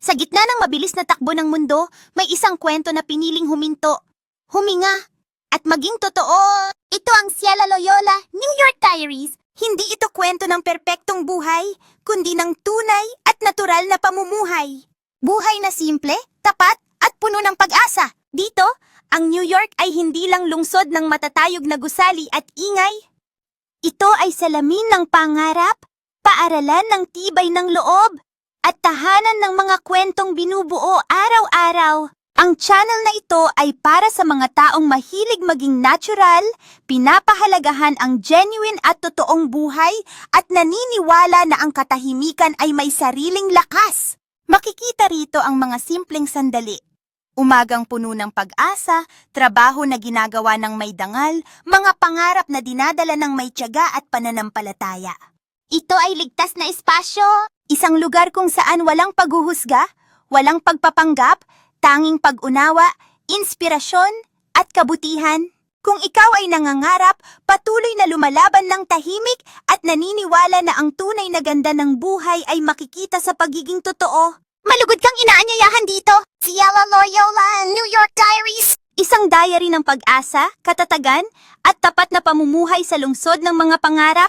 Sa gitna ng mabilis na takbo ng mundo, may isang kwento na piniling huminto, huminga, at maging totoo. Ito ang Ciela Loyola, New York Diaries. Hindi ito kwento ng perpektong buhay, kundi ng tunay at natural na pamumuhay. Buhay na simple, tapat, at puno ng pag-asa. Dito, ang New York ay hindi lang lungsod ng matatayog na gusali at ingay. Ito ay salamin ng pangarap, paaralan ng tibay ng loob, at tahanan ng mga kwentong binubuo araw-araw. Ang channel na ito ay para sa mga taong mahilig maging natural, pinapahalagahan ang genuine at totoong buhay, at naniniwala na ang katahimikan ay may sariling lakas. Makikita rito ang mga simpleng sandali. Umagang puno ng pag-asa, trabaho na ginagawa ng may dangal, mga pangarap na dinadala ng may tiyaga at pananampalataya. Ito ay ligtas na espasyo. Isang lugar kung saan walang paghuhusga, walang pagpapanggap, tanging pag-unawa, inspirasyon, at kabutihan. Kung ikaw ay nangangarap, patuloy na lumalaban ng tahimik at naniniwala na ang tunay na ganda ng buhay ay makikita sa pagiging totoo. Malugod kang inaanyayahan dito! Ciela Loyola, New York Diaries! Isang diary ng pag-asa, katatagan, at tapat na pamumuhay sa lungsod ng mga pangarap.